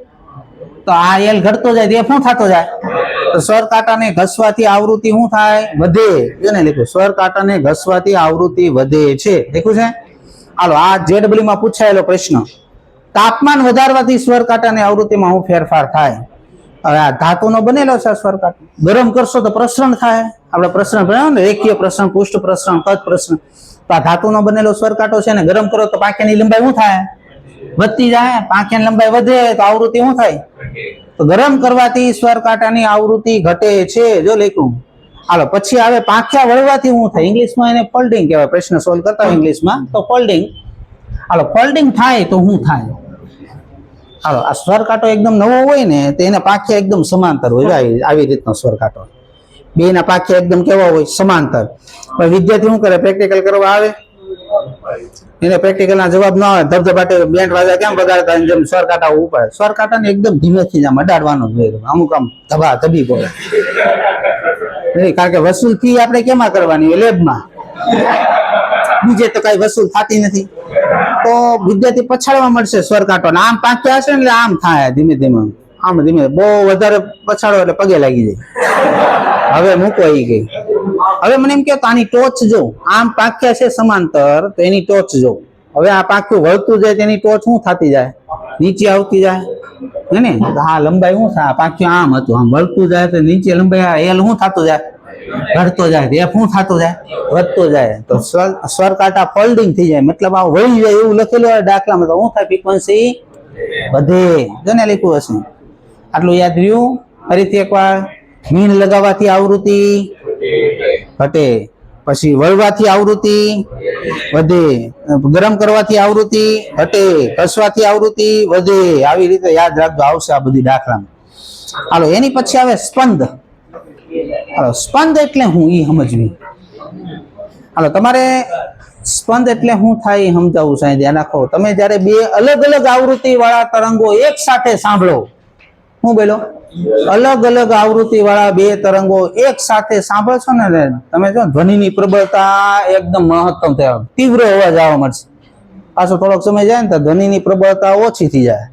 તો આ એલ ઘટતો જાય તો શું થતો જાય? તો સ્વર કાંટાને ઘસવાથી આવૃત્તિ શું થાય? વધે. એને લખ્યું સ્વર કાંટાને ઘસવાથી આવૃત્તિ વધે છે. લખ્યું છે? હાલો, આ જેડબલ્યુ માં પૂછાયેલો પ્રશ્ન. તાપમાન વધારવાથી સ્વર કાંટાની આવૃત્તિમાં શું ફેરફાર થાય? હવે આ ધાતુનો બનેલો છે સ્વર કાંટો. ગરમ કરશો તો પ્રસરણ થાય. આપણે પ્રસરણ ભણ્યો ને, રેખીય પ્રસરણ, પૃષ્ઠ પ્રસરણ, કદ પ્રસરણ. તો આ ધાતુનો બનેલો સ્વર કાંટો છે ને ગરમ કરો તો પાંખિયાની લંબાઈ શું થાય? વધતી જાય. પાંખિયાની લંબાઈ વધે તો આવૃત્તિ શું થાય? તો ગરમ કરવાથી સ્વર કાંટાની આવૃત્તિ ઘટે છે. જો લખ્યું. હાલો, પછી આવે પાંખિયા વળવાથી શું થાય? ઇંગ્લિશમાં એને ફોલ્ડિંગ કહેવાય. પ્રશ્ન સોલ્વ કરતા ઇંગ્લિશમાં તો ફોલ્ડિંગ. હાલો, ફોલ્ડિંગ થાય તો શું થાય? હાલો આ સ્વર કાંટો એકદમ નવો હોય ને તો એના પાખિયા એકદમ સમાંતર હોય, આવી રીતનો સ્વર કાંટો, બે ના પાખિયા એકદમ કેવા હોય, સમાંતર. પણ વિદ્યાર્થી શું કરે, પ્રેક્ટિકલ કરવા આવે, એને પ્રેક્ટિકલ ના જવાબ ના આવે, ધબધબાટે બેન્ડ વાજા કેમ વગાડતા જેમ સ્વર કાંટા ઉપર, સ્વર કાંટા ને એકદમ ધીમેથી જ આમ અડાડવાનો જ હોય, અમુક આમ ધબા ધબી પડે. કારણ કે વસૂલ ફી આપણે કેમાં કરવાની, લેબમાં, બીજે તો કઈ વસૂલ થતી નથી. તો વિદ્યાર્થી પછાડવા મળશે સ્વર કાંટો, આમ પાક્યા હશે ને એટલે આમ થાય ધીમે ધીમે, આમ ધીમે, બહુ વધારે પછાડો એટલે પગે લાગી જાય. હવે મૂકો એ ગઈ. હવે મને એમ કે આની ટોચ જો, આમ પાક્યા છે સમાંતર, તો એની ટોચ જો. હવે આ પાક્યું વળતું જાય તેની ટોચ શું થતી જાય, નીચે આવતી જાય હે ને. હા લંબાઈ શું થાય, પાક્યું આમ હતું, આમ વળતું જાય તો નીચે લંબાઈ એલ શું થતું જાય, ઘટતો જાય, એફ શું થતું જાય, વધતો જાય. તો સ્વર કાંટા ફોલ્ડિંગ થઈ જાય, મતલબ આ વળી જાય એવું લખેલું હોય દાખલામાં, તો શું થાય, ફ્રીક્વન્સી વધે. જોને લખ્યું હશે, આટલું યાદ રહ્યું. ફરીથી એકવાર, મીણ લગાવવાથી આવૃત્તિ ઘટે, પછી વળવાથી આવૃત્તિ વધે, ગરમ કરવાથી આવૃત્તિ ઘટે, ઘસવાથી આવૃત્તિ વધે. આવી રીતે યાદ રાખજો, આવશે આ બધી દાખલામાં. હાલો એની પછી આવે સ્પંદ. હાલો સ્પંદ એટલે હું ઈ સમજવી. હાલો તમારે સ્પંદ એટલે શું થાય એ સમજાવું સાહેબ, ધ્યાન રાખો. તમે જયારે બે અલગ અલગ આવૃત્તિ વાળા તરંગો એક સાથે સાંભળો, હું બોલો, અલગ અલગ આવૃત્તિ વાળા બે તરંગો એક સાથે સાંભળો છો ને, તમે જો ધ્વનિની પ્રબળતા એકદમ મહત્તમ થાય, તીવ્ર અવાજ આવવા મળશે. પાછો થોડોક સમય જાય ને તો ધ્વનિની પ્રબળતા ઓછી થઈ જાય,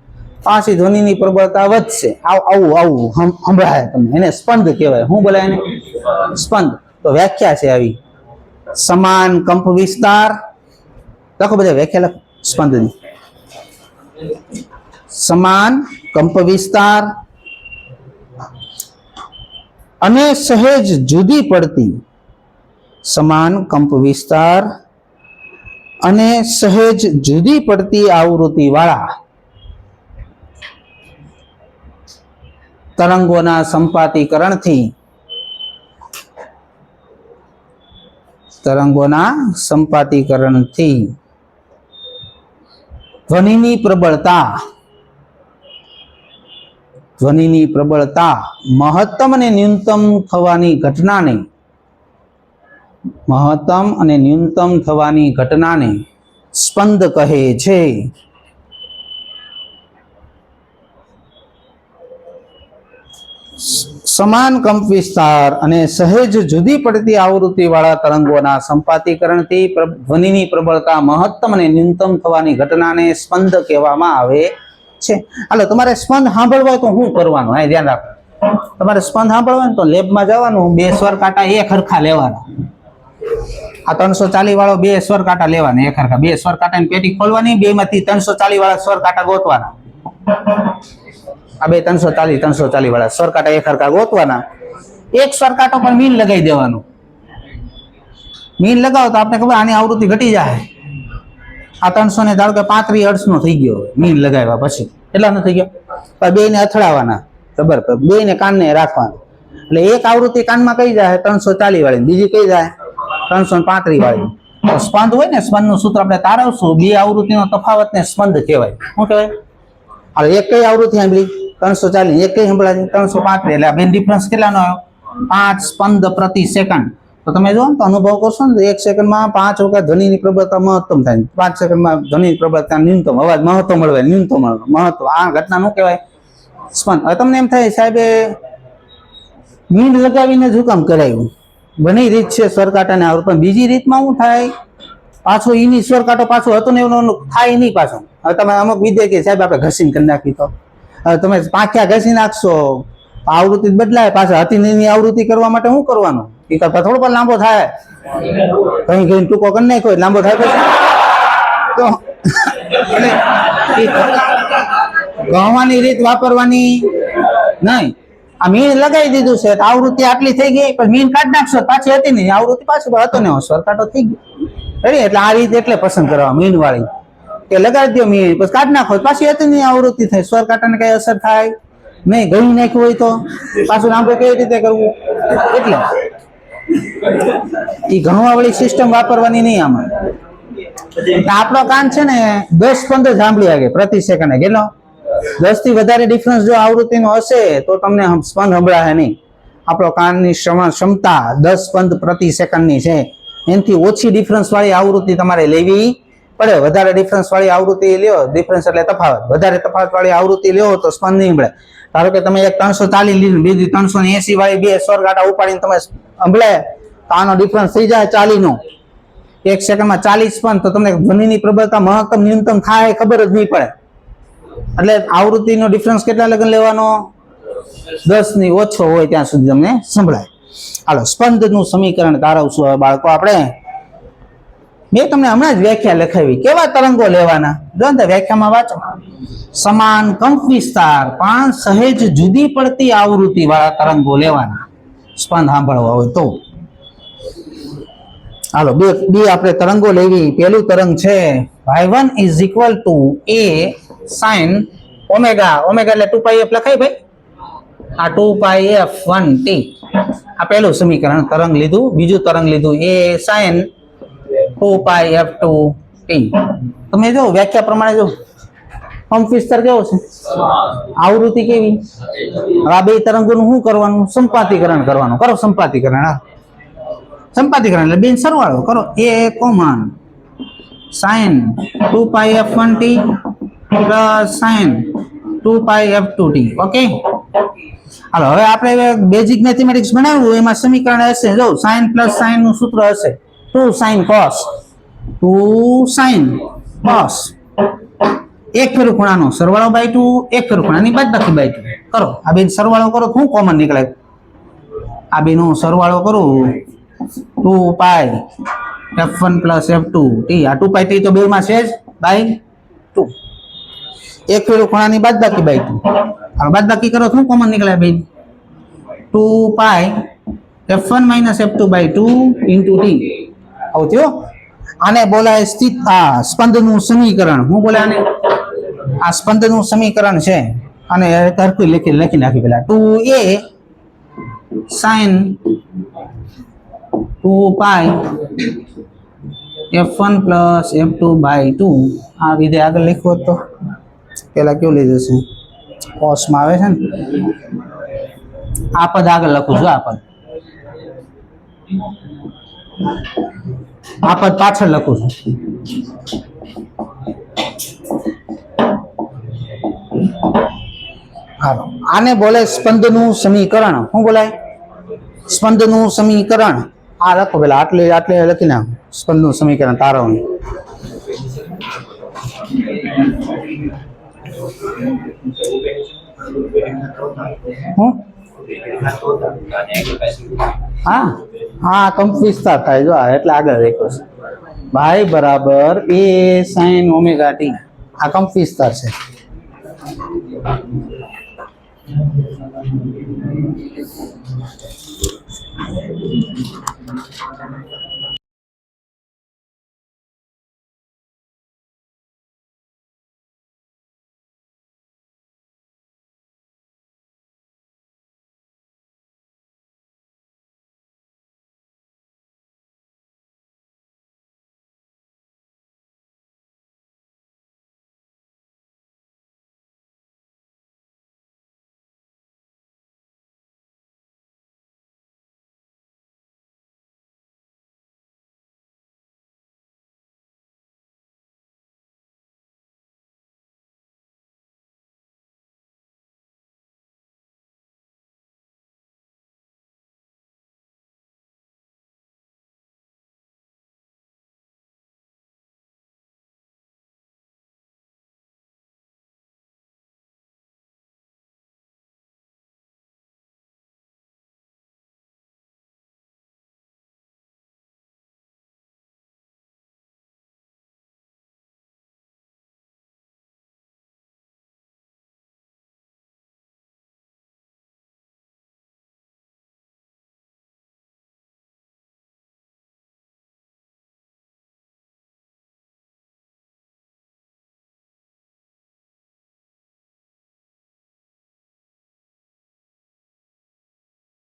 પાછી ધ્વનિની પ્રબળતા વધશે. આવું આવું સંભળાય તમને, એને સ્પંદ કહેવાય. શું બોલાય એને, સ્પંદ. તો વ્યાખ્યા છે આવી, સમાન કંપ વિસ્તાર. લખો બધા વ્યાખ્યા લખો સ્પંદની. સમાન કંપ વિસ્તાર અને સહેજ જુદી પડતી, સમાન કંપ વિસ્તાર અને સહેજ જુદી પડતી આવૃત્તિ વાળા તરંગોના સંપાતીકરણથી ધ્વનિની પ્રબળતા મહત્તમ અને ન્યૂનતમ થવાની ઘટનાને સ્પંદ કહે છે. સમાન કંપ વિસ્તાર અને સહેજ જુદી પડતી આવૃત્તિ વાળા તરંગોના સંપાતીકરણથી ધ્વનિની પ્રબળતા મહત્તમ અને ન્યૂનતમ થવાની ઘટનાને સ્પંદ કહેવામાં આવે છે. હાલો તમારે સ્પંદ સાંભળવા હોય તો શું કરવાનું, આ ધ્યાન રાખો. તમારે સ્પંદ સાંભળવા હોય તો લેબમાં જવાનું, બે સ્વર કાંટા એક હરખા લેવાના. આ 340 વાળો બે સ્વર કાંટા લેવાના એક હરખા, બે સ્વર કાંટાની પેટી ખોલવાની, બે માંથી 340 વાળા સ્વર કાંટા ગોતવાના. આ બે 340 વાળા સ્વર કાંટા એક હરખા ગોતવાના. એક સ્વર કાંટો પર મીન લગાવી દેવાનું. મીન લગાવો તો આપણે ખબર આની આવૃત્તિ ઘટી જાય. આ 300 ને ધારો કે 35 હર્ટ્ઝ નો થઈ ગયો, મીન લગાવ્યા પછી કેટલા નો થઈ ગયો, બે ને અથડાવાના, ખબર, બે ને કાનને રાખવાના, એટલે એક આવૃત્તિ કાનમાં કઈ જાય 340 વાળી, બીજી કઈ જાય 335 વાળી. તો સ્પંદ હોય ને, સ્પંદ નું સૂત્ર આપણે તારવશું, બે આવૃત્તિનો તફાવત ને સ્પંદ કહેવાય. શું કહેવાય? હવે એક કઈ આવૃત્તિ સાંભળી 340, એક કઈ સંભળાય 335, એટલે આ બે ડિફરન્સ કેટલાનો આવ્યો, 5 સ્પંદ પ્રતિ સેકન્ડ. તો તમે જો તો અનુભવ કરશો ને, એક સેકન્ડમાં 5 વખત ધ્વનિની પ્રબળતા મહત્તમ થાય, 5 સેકન્ડમાં ધ્વનિની પ્રબળતા ન્યૂનતમ, અવાજ મહત્તમ મળે, ન્યૂનતમ મહત્તમ. આ ઘટના શું કહેવાય, સ્પંદ. હવે તમને એમ થાય સાહેબે મીંડ લગાવીને જ હુકામ કરાયું, ઘણી રીત છે સ્વર કાંટાને આવડે, પણ બીજી રીતમાં શું થાય, પાછો ઈની સ્વર કાંટો પાછો હતો ને એનો થાય નહીં પાછો. હવે તમે અમુક વિદ્યાર્થી સાહેબ આપણે ઘસીને કરી નાખી, તો હવે તમે પાંખ્યા ઘસી નાખશો, આવૃત્તિ બદલાય, પાછા હતી આવૃત્તિ કરવા માટે શું કરવાનું, એ કરતા થોડો પણ લાંબો થાય, કઈ કઈ ટૂંકો કરી નાખ્યો લાંબો થાય પછી તો ગણવાની રીત વાપરવાની નહીં. આ મીણ લગાવી દીધું છે, આવૃત્તિ આટલી થઈ ગઈ, પણ મીણ કાઢી નાખશો પાછી હતી નહીં, આવૃત્તિ પાછું હતો ને સ્વર કાંટો થઈ ગયો. એટલે આ રીત એટલે પસંદ કરવા મીણ વાળી, કે લગાડી દો મીણ પછી કાઢી નાખો, પાછી હતી નહીં આવૃત્તિ થઈ, સ્વર કાંટાને કઈ અસર થાય નહીં. ગળી નાખ્યું હોય તો પાછું આપણે કેવી રીતે કરવું, એટલે એ ગણવા વાળી સિસ્ટમ વાપરવાની નહીં આમાં. આપણો કાન છે ને 10-15 સાંભળી આગે પ્રતિ સેકન્ડ, કેટલો 10 થી વધારે ડિફરન્સ જો આવૃત્તિનો હશે તો તમને સ્પંદ સંભળાશે નહીં. આપણો કાનની ક્ષમતા 10 સ્પંદ પ્રતિ સેકન્ડની છે. એનાથી ઓછી ડિફરન્સ વાળી આવૃત્તિ તમારે લેવી પડે. વધારે ડિફરન્સ વાળી આવૃત્તિ લ્યો, ડિફરન્સ એટલે તફાવત, વધારે તફાવત વાળી આવૃત્તિ લ્યો તો સ્પંદ નહીં મળે. ધારો કે તમે એક 340 લીધું, બીજી 380 વાળી બે સ્વરગાટા ઉપાડીને તમે સંભળે તો આનો ડિફરન્સ થઈ જાય 40 નો. એક સેકન્ડમાં 40 સ્પંદ, તો તમને ધ્વનિની પ્રબળતા મહત્તમ ન્યૂનતમ થાય ખબર જ નહીં પડે. એટલે આવૃત્તિનો ડિફરન્સ કેટલા લગન લેવાનો? 10 ની ઓછો હોય ત્યાં સુધી તમને સંભળાય. હાલો, સ્પંદનું સમીકરણ તારવશું હવે બાળકો આપણે. મેં તમને હમણાં જ વ્યાખ્યા લખાવી. કેવા તરંગો લેવાના જો ને વ્યાખ્યામાં વાંચો. સમાન કંપ વિસ્તાર પણ સહેજ જુદી પડતી આવૃત્તિ વાળા તરંગો લેવાના સ્પંદ સાંભળવા હોય તો. હાલો, બે આપણે તરંગો લેવી. પેલું તરંગ છે y1 is equal to a sin omega. Omega એટલે 2πf લખાય ભાઈ. આ 2πf1t આ પહેલું સમીકરણ તરંગ લીધું. બીજું તરંગ લીધું a sin 2πf2t. તમે જો વ્યાખ્યા પ્રમાણે જો કંપ વિસ્તાર કેવો છે, આવૃત્તિ કેવી. આ બે તરંગોનું શું કરવાનું? સંપાતીકરણ કરવાનું. કરો સંપાતીકરણ. હા, સંપાતીકરણ એટલે બેન સરવાળો કરો. a common sin 2πf1t plus sin 2πf2t. Okay, હાલો હવે આપણે બેઝિક મેથેમેટિક્સ બનાવ્યું, એમાં સમીકરણ હશે જો sin પ્લસ sin નું સૂત્ર હશે 2 sin cos. 2 sin cos એક ફેરું ખૂણાનો સરવાળો બાય 2, એક ફેરું ખૂણાની બાદબાકી બાય 2 કરો. આ બેન સરવાળો કરો તો શું કોમન નીકળે? આ બેનો સરવાળો કરો 2π f1 પ્લસ f2t. આ 2πt તો બે માં છે જ બાય 2. એક ફેરું ખૂણાની બાદબાકી બાય 2. હવે બાદબાકી કરો શું કોમન નીકળે બેન? 2π f1 minus f2 by 2 into t. આવું થયો. આને બોલાય સ્થિત સ્પંદનું સમીકરણ. હું બોલે આને? આ સ્પંદનું સમીકરણ છે. અને હરખું લખી નાખી પેલા 2a sin 2π f1 plus f2 by 2. આ વિધેય આગળ લખ્યો તો પેલા કેવું લીધું છે? કોસમાં આવે છે ને. આ પદ આગળ લખું છું. આ પદ પાછળ લખું છું. હાલો, આને બોલે સ્પંદનું સમીકરણ. શું બોલાય? સ્પંદનું સમીકરણ. આ લખો પેલા આટલે લખી નાખ. સ્પંદનું સમીકરણ તારવનું. હા હા, કંપ વિસ્તાર થાય જો એટલે આગળ રાખ્યો છે ભાઈ બરાબર a sin ઓમેગા t. આ કંપ વિસ્તાર છે.